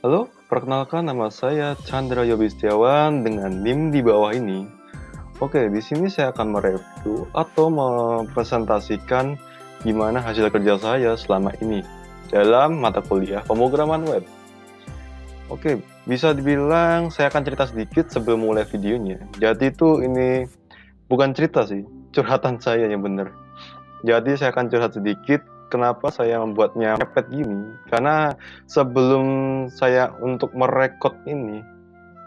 Halo, perkenalkan nama saya Chandra Yobi Setiawan dengan NIM di bawah ini. Oke, di sini saya akan mereview atau mempresentasikan gimana hasil kerja saya selama ini dalam mata kuliah pemrograman web. Oke, bisa dibilang saya akan cerita sedikit sebelum mulai videonya. Jadi itu ini bukan cerita sih, curhatan saya yang bener. Jadi saya akan curhat sedikit kenapa saya membuatnya mepet gini. Karena sebelum saya untuk merekod ini,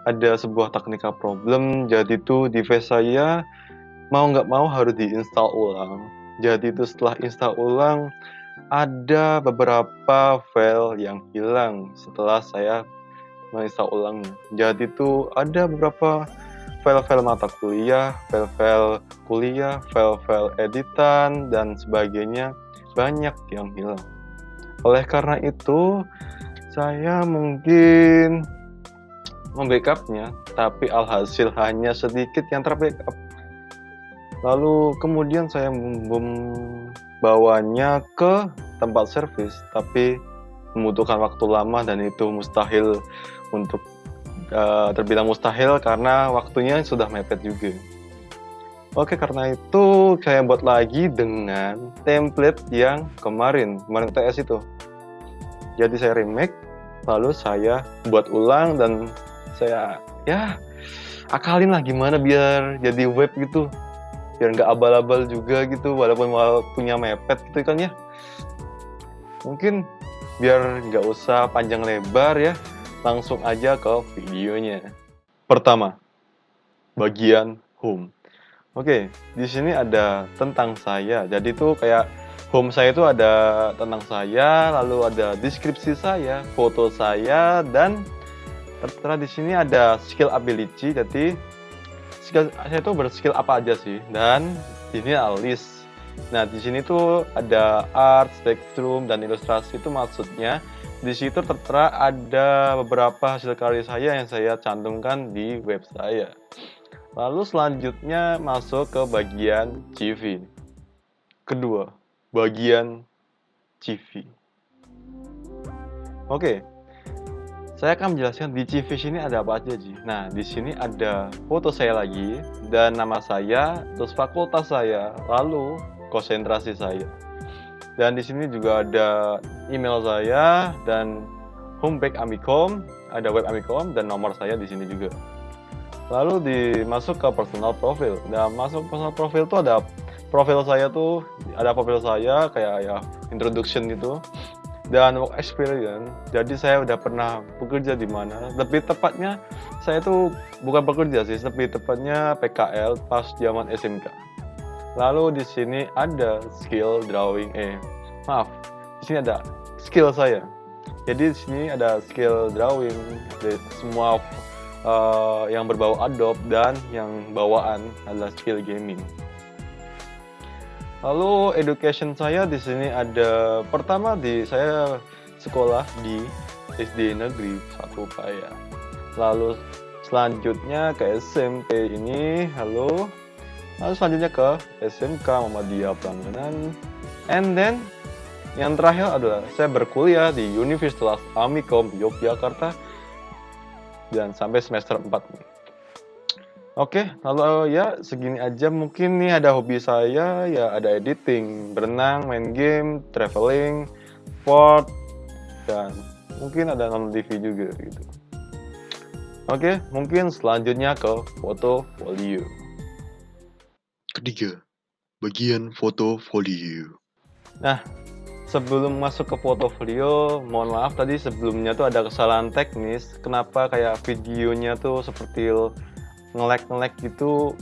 ada sebuah technical problem, jadi itu device saya mau nggak mau harus diinstal ulang. Jadi itu setelah install ulang, ada beberapa file yang hilang setelah saya menginstal ulangnya. Jadi itu ada beberapa file-file mata kuliah, file-file kuliah, file-file editan, dan sebagainya, banyak yang hilang. Oleh karena itu, saya mungkin membackup-nya, tapi alhasil hanya sedikit yang terbackup. Lalu kemudian saya membawanya ke tempat servis, tapi membutuhkan waktu lama dan itu mustahil untuk terbilang mustahil karena waktunya sudah mepet juga. Oke, karena itu saya buat lagi dengan template yang kemarin UTS itu. Jadi saya remake, lalu saya buat ulang dan saya akalin lah gimana biar jadi web gitu, biar nggak abal-abal juga gitu, walaupun waktunya mepet gitu kan ya. Mungkin biar nggak usah panjang lebar ya, langsung aja ke videonya. Pertama, bagian home. Oke, di sini ada tentang saya. Jadi itu kayak home saya itu ada tentang saya, lalu ada deskripsi saya, foto saya, dan tertera di sini ada skill ability. Jadi skill saya itu berskill apa aja sih? Dan di sini ada list. Nah, di sini tuh ada art, spectrum, dan ilustrasi. Itu maksudnya di situ tertera ada beberapa hasil karya saya yang saya cantumkan di web saya. Lalu selanjutnya masuk ke bagian CV. Kedua, bagian CV. Oke, saya akan menjelaskan di CV sini ada apa aja sih. Nah, di sini ada foto saya lagi dan nama saya, terus fakultas saya, lalu konsentrasi saya. Dan di sini juga ada email saya dan homepage Amikom, ada web Amikom dan nomor saya di sini juga. Lalu dimasuk ke personal profile. Nah, masuk personal profile tuh ada profil saya tuh, ada profil saya kayak ya introduction gitu dan work experience. Jadi saya udah pernah bekerja di mana. Lebih tepatnya saya tuh bukan bekerja sih, lebih tepatnya PKL pas zaman SMK. Lalu di sini ada skill drawing, di sini ada skill saya. Jadi di sini ada skill drawing, semua yang berbau Adobe dan yang bawaan adalah skill gaming. Lalu education saya di sini ada pertama saya sekolah di SD Negeri 1 Paya. Lalu selanjutnya ke SMP ini, lalu selanjutnya ke SMK Muhammadiyah Prambanan. And then yang terakhir adalah saya berkuliah di Universitas Amikom Yogyakarta dan sampai semester 4 nih. Oke, lalu ya segini aja. Mungkin nih ada hobi saya, ya ada editing, berenang, main game, traveling, sport, dan mungkin ada nonton TV juga gitu. Oke, mungkin selanjutnya ke portofolio. Ketiga, bagian portofolio. Nah, sebelum masuk ke portofolio, mohon maaf tadi sebelumnya tuh ada kesalahan teknis. Kenapa kayak videonya tuh seperti nge-lag gitu.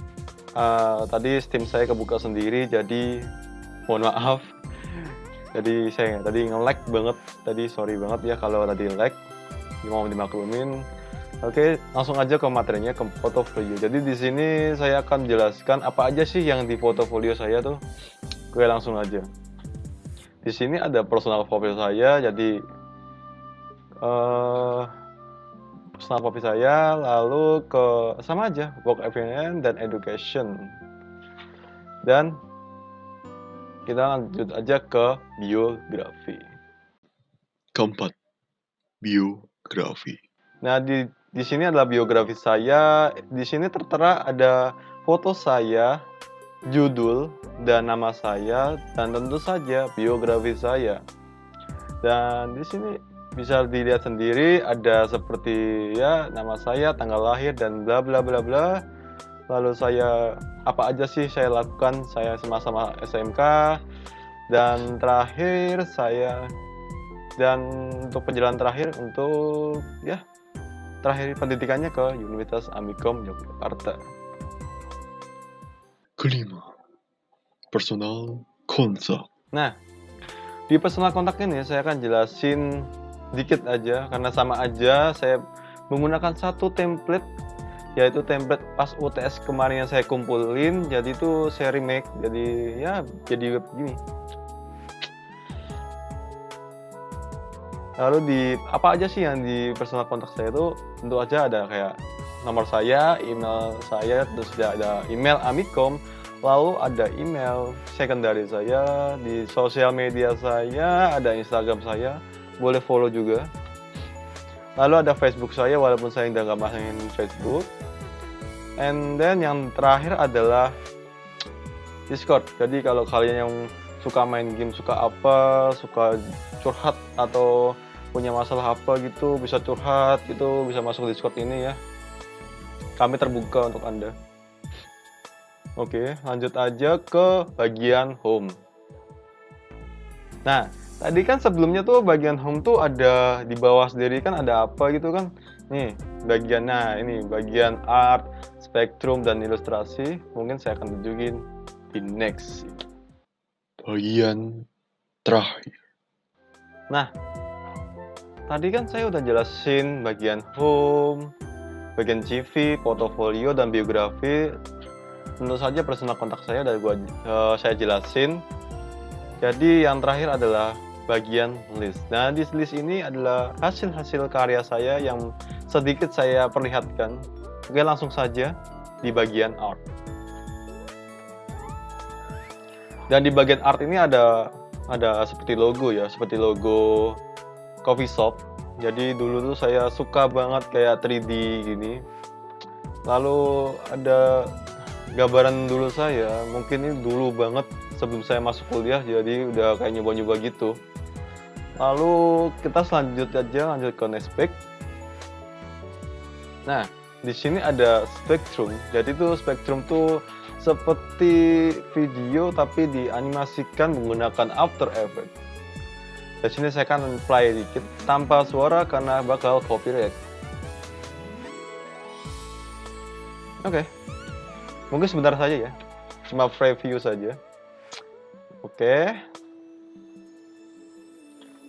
Tadi Steam saya kebuka sendiri, jadi mohon maaf. Jadi saya tadi nge-lag banget. Tadi sorry banget ya kalau tadi lag. Mau dimaklumin. Oke, langsung aja ke materinya, ke portofolio. Jadi di sini saya akan jelaskan apa aja sih yang di portofolio saya tuh. Oke, langsung aja. Di sini ada personal profile saya, jadi personal profile saya, lalu ke sama aja work experience dan education. Dan kita lanjut aja ke biografi. Keempat, biografi. Grafi. Nah, di sini adalah biografi saya. Di sini tertera ada foto saya, judul, dan nama saya, dan tentu saja biografi saya. Dan di sini bisa dilihat sendiri ada seperti ya nama saya, tanggal lahir, dan bla bla bla bla. Lalu saya apa aja sih saya lakukan saya semasa SMK, dan terakhir saya dan untuk perjalanan terakhir untuk ya terakhir pendidikannya ke Universitas Amikom Yogyakarta. Kelima, personal kontak. Nah, di personal kontak ini saya akan jelasin dikit aja karena sama aja saya menggunakan satu template, yaitu template pas UTS kemarin yang saya kumpulin, jadi itu saya remake jadi web gini. Lalu di apa aja sih yang di personal kontak saya itu tentu aja ada kayak nomor saya, email saya, terus ada email Amikom, lalu ada email secondary saya, di sosial media saya, ada Instagram saya, boleh follow juga. Lalu ada Facebook saya walaupun saya udah nggak main Facebook. And then yang terakhir adalah Discord. Jadi kalau kalian yang suka main game, suka apa, suka curhat atau punya masalah apa gitu, bisa curhat gitu, bisa masuk Discord ini ya. Kami terbuka untuk Anda. Oke, lanjut aja ke bagian home. Nah, tadi kan sebelumnya tuh bagian home tuh ada di bawah sendiri kan ada apa gitu kan. Nih, ini bagian art, spektrum, dan ilustrasi. Mungkin saya akan tunjukin di next. Bagian terakhir. Nah, tadi kan saya udah jelasin bagian home, bagian CV, portofolio, dan biografi. Tentu saja personal kontak saya saya jelasin. Jadi yang terakhir adalah bagian list. Nah, di list ini adalah hasil-hasil karya saya yang sedikit saya perlihatkan. Oke, langsung saja di bagian art. Dan di bagian art ini ada seperti logo ya, seperti logo coffee shop. Jadi dulu tuh saya suka banget kayak 3D gini. Lalu ada gambaran dulu saya, mungkin ini dulu banget sebelum saya masuk kuliah, jadi udah kayak nyoba-nyoba gitu. Lalu kita lanjut ke next page. Nah, di sini ada spektrum. Jadi tuh spektrum tuh seperti video tapi dianimasikan menggunakan After Effects. Di sini saya akan play dikit tanpa suara karena bakal copyright. Oke. Mungkin sebentar saja ya. Cuma preview saja. Oke.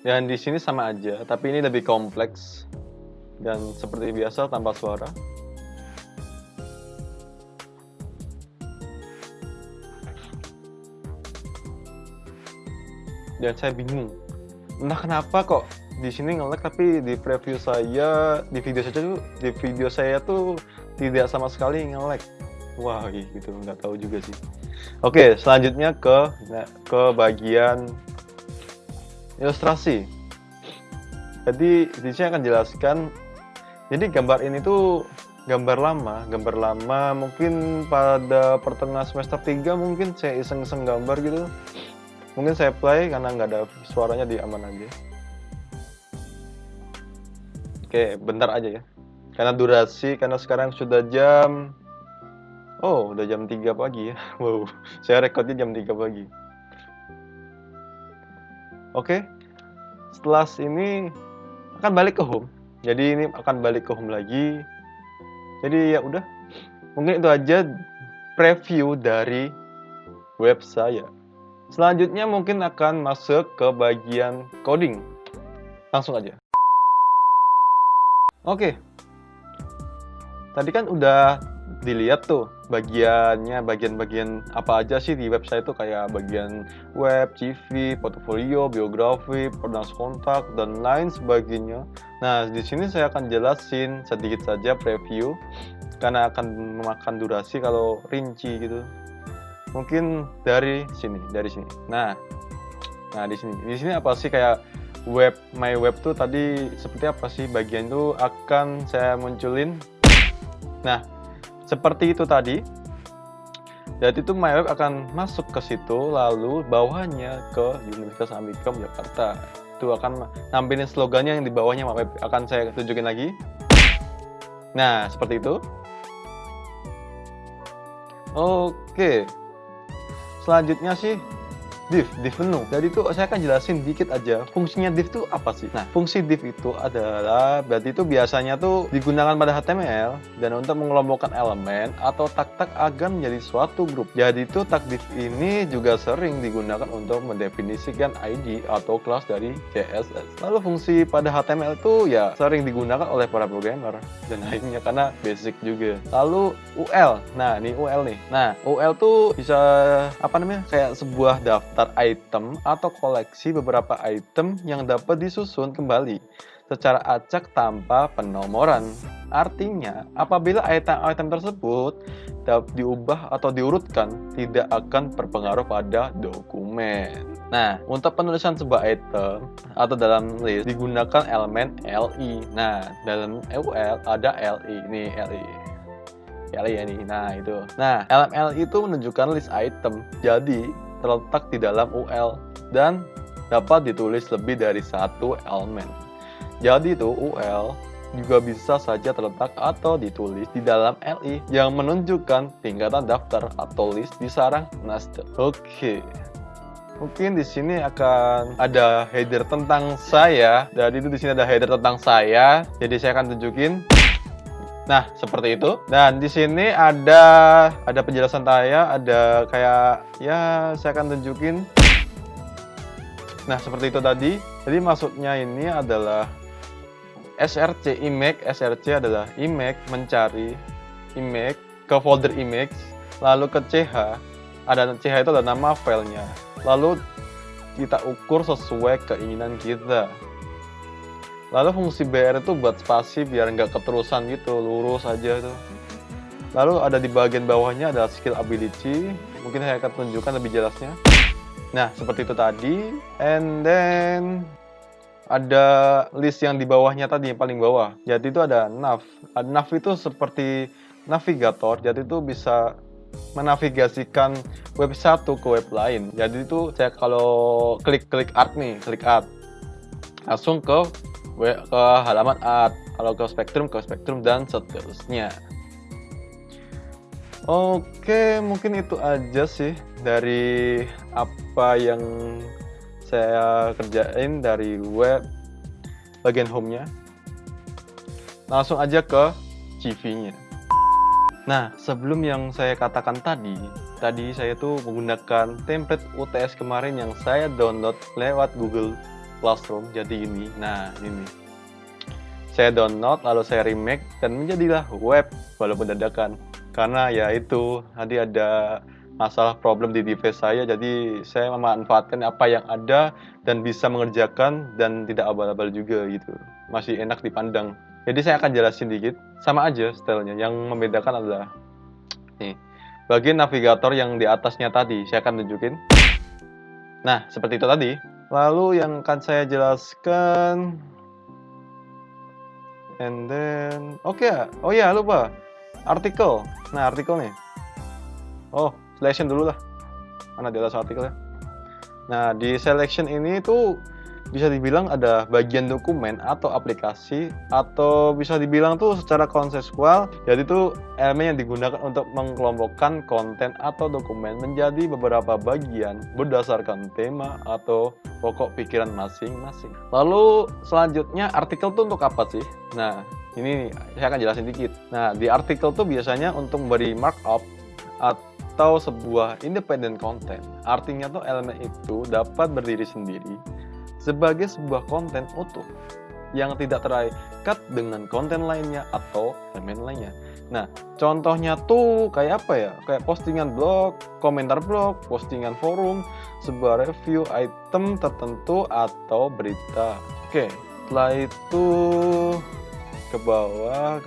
Dan di sini sama aja, tapi ini lebih kompleks. Dan seperti biasa tanpa suara. Dan saya bingung. Entah kenapa kok di sini nge-lag tapi di preview saya, di video saya tuh tidak sama sekali nge-lag. Wah, gitu nggak tahu juga sih. Oke, selanjutnya ke bagian ilustrasi. Jadi di sini akan jelaskan. Jadi gambar ini tuh gambar lama mungkin pada pertengahan semester 3 mungkin saya iseng-iseng gambar gitu. Mungkin saya play karena nggak ada suaranya, di aman aja. Oke, bentar aja ya. Karena sekarang sudah udah jam 3 pagi ya. Wow, saya rekodnya jam 3 pagi. Oke, setelah ini akan balik ke home. Jadi ini akan balik ke home lagi. Jadi ya udah, mungkin itu aja preview dari web saya. Selanjutnya mungkin akan masuk ke bagian coding. Langsung aja. Oke. Tadi kan udah dilihat tuh bagian-bagian apa aja sih di website itu, kayak bagian web, CV, portofolio, biografi, personal kontak, dan lain sebagainya. Nah, di sini saya akan jelasin sedikit saja preview karena akan memakan durasi kalau rinci gitu. Mungkin dari sini. Nah, di sini apa sih kayak my web tuh tadi seperti apa sih bagian itu akan saya munculin. Nah, seperti itu tadi. Jadi itu my web akan masuk ke situ, lalu bawahnya ke Universitas Amikom Jakarta. Itu akan nampilin slogannya yang di bawahnya my web. Akan saya tunjukin lagi. Nah, seperti itu. Oke. Selanjutnya sih div menu. Jadi itu saya akan jelasin dikit aja fungsinya div itu apa sih. Nah, fungsi div itu adalah berarti itu biasanya tuh digunakan pada HTML dan untuk mengelompokkan elemen atau tag-tag agar menjadi suatu grup. Jadi itu tag div ini juga sering digunakan untuk mendefinisikan ID atau kelas dari CSS. Lalu fungsi pada HTML itu ya sering digunakan oleh para programmer dan lainnya karena basic juga. Lalu UL. Nah, ini UL nih. Nah, UL tuh bisa apa namanya? Kayak sebuah daftar item atau koleksi beberapa item yang dapat disusun kembali secara acak tanpa penomoran. Artinya, apabila item tersebut dapat diubah atau diurutkan, tidak akan berpengaruh pada dokumen. Nah, untuk penulisan sebuah item atau dalam list digunakan elemen li. Nah, dalam UL ada li. Ini li. li ya nih. Nah, itu. Nah, li itu menunjukkan list item. Jadi terletak di dalam UL dan dapat ditulis lebih dari satu elemen. Jadi itu UL juga bisa saja terletak atau ditulis di dalam LI yang menunjukkan tingkatan daftar atau list di sarang nested. Oke. Mungkin di sini akan ada header tentang saya. Jadi itu di sini ada header tentang saya. Jadi saya akan tunjukin. Nah, seperti itu. Dan di sini ada penjelasan saya, ada kayak ya saya akan tunjukin. Nah, seperti itu tadi. Jadi maksudnya ini adalah src image. src adalah image, mencari image ke folder image, lalu ke ch. Ada ch itu adalah nama filenya. Lalu kita ukur sesuai keinginan kita. Lalu fungsi BR itu buat spasi biar nggak keterusan gitu, lurus aja tuh. Lalu ada di bagian bawahnya ada skill ability. Mungkin saya akan tunjukkan lebih jelasnya. Nah, seperti itu tadi. And then ada list yang di bawahnya tadi, yang paling bawah. Jadi itu ada nav. Nav itu seperti navigator. Jadi itu bisa menavigasikan web satu ke web lain. Jadi itu saya kalau klik art nih, klik art, langsung ke halaman art, kalau ke spektrum dan seterusnya. Oke, mungkin itu aja sih dari apa yang saya kerjain dari web bagian home-nya. Langsung aja ke CV-nya. Nah, sebelum yang saya katakan tadi saya tuh menggunakan template UTS kemarin yang saya download lewat Google Classroom. Jadi ini, nah ini saya download lalu saya remake dan menjadilah web walaupun dadakan karena ya itu tadi ada masalah problem di device saya, jadi saya memanfaatkan apa yang ada dan bisa mengerjakan dan tidak abal-abal juga gitu, masih enak dipandang. Jadi saya akan jelasin dikit, sama aja stylenya, yang membedakan adalah nih bagian navigator yang di atasnya tadi saya akan tunjukin. Nah, seperti itu tadi. Lalu yang akan saya jelaskan, and then oh ya lupa artikel. Nah, artikel nih. Oh, selection dulu lah. Mana di atas artikelnya. Nah, di selection ini tuh bisa dibilang ada bagian dokumen atau aplikasi, atau bisa dibilang tuh secara konsensual. Jadi itu elemen yang digunakan untuk mengelompokkan konten atau dokumen menjadi beberapa bagian berdasarkan tema atau pokok pikiran masing-masing. Lalu selanjutnya artikel tuh untuk apa sih? Nah, ini saya akan jelasin dikit. Nah, di artikel tuh biasanya untuk memberi markup atau sebuah independent content. Artinya tuh elemen itu dapat berdiri sendiri sebagai sebuah konten utuh yang tidak terikat dengan konten lainnya atau elemen lainnya. Nah, contohnya tuh kayak apa ya? Kayak postingan blog, komentar blog, postingan forum, sebuah review item tertentu atau berita. Oke, setelah itu ke bawah.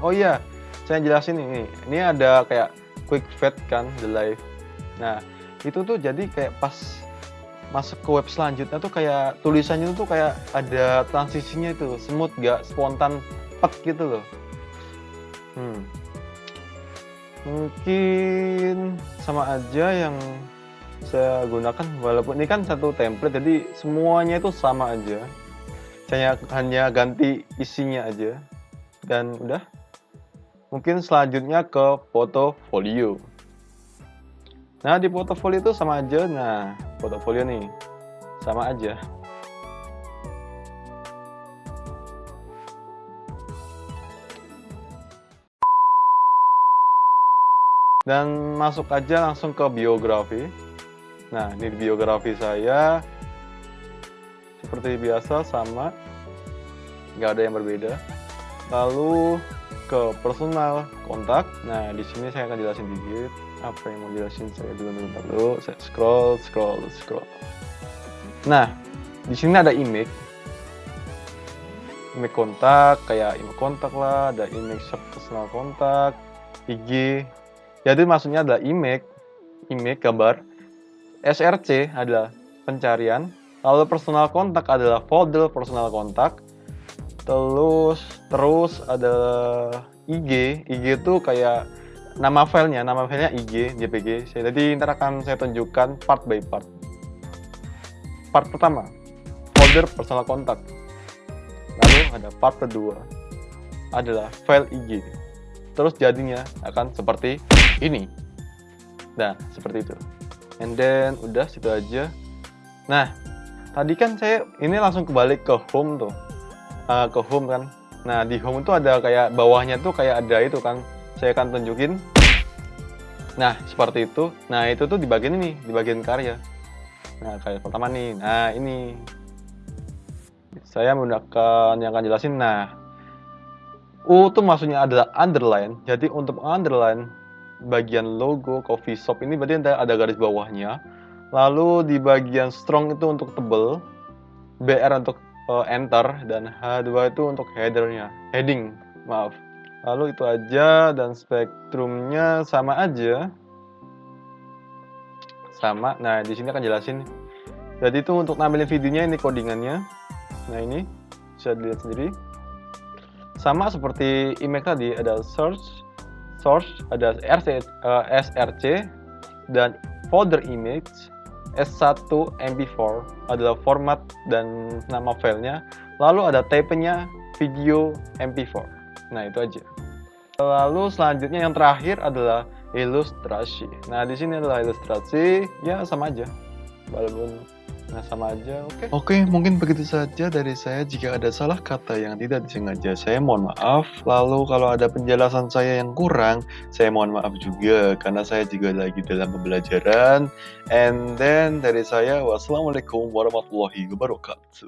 Oh iya, saya jelasin ini. Ini ada kayak quick fade kan, the live. Nah, itu tuh jadi kayak pas masuk ke web selanjutnya tuh kayak tulisannya tuh kayak ada transisinya itu, smooth nggak spontan pek gitu loh. Mungkin sama aja yang saya gunakan, walaupun ini kan satu template jadi semuanya itu sama aja. Saya hanya ganti isinya aja dan udah. Mungkin selanjutnya ke portofolio. Nah, di portofolio itu sama aja. Nah, portofolio nih sama aja. Dan masuk aja langsung ke biografi. Nah, ini biografi saya seperti biasa sama, nggak ada yang berbeda. Lalu ke personal kontak. Nah, di sini saya akan jelasin dikit. Apa yang mau jelasin saya dulu. Saya scroll. Nah, di sini ada image kontak, kayak image kontak lah, ada image personal kontak, IG. Jadi maksudnya adalah image gambar, SRC adalah pencarian, lalu personal kontak adalah folder personal kontak, terus ada IG itu kayak nama filenya IG, JPG. Jadi ntar akan saya tunjukkan part by part. Part pertama, folder personal kontak. Lalu ada part kedua, adalah file IG. Terus jadinya akan seperti ini. Nah, seperti itu. And then udah situ aja. Nah, tadi kan saya ini langsung kebalik ke home tuh. Ke home kan. Nah, di home itu ada kayak bawahnya tuh kayak ada itu kan. Saya akan tunjukin. Nah, seperti itu. Nah, itu tuh di bagian ini, di bagian karya. Nah, karya pertama nih. Nah, ini. Saya menggunakan yang akan jelasin. Nah, U itu maksudnya adalah underline. Jadi untuk underline bagian logo coffee shop ini berarti ada garis bawahnya. Lalu di bagian strong itu untuk tebel, BR untuk enter, dan H2 itu untuk heading. Maaf. Lalu itu aja, dan spektrumnya sama aja. Sama. Nah, di sini akan jelasin. Jadi itu untuk nampilin videonya ini codingannya. Nah, ini bisa dilihat sendiri. Sama seperti image tadi, ada source, ada SRC, dan folder image. S1 MP4 adalah format dan nama filenya. Lalu ada type-nya video MP4. Nah, itu aja. Lalu selanjutnya yang terakhir adalah ilustrasi. Nah, di sini adalah ilustrasi, ya sama aja. Walaupun sama aja, oke. Oke, mungkin begitu saja dari saya. Jika ada salah kata yang tidak disengaja, saya mohon maaf. Lalu kalau ada penjelasan saya yang kurang, saya mohon maaf juga, karena saya juga lagi dalam pembelajaran. And then dari saya, wassalamualaikum warahmatullahi wabarakatuh.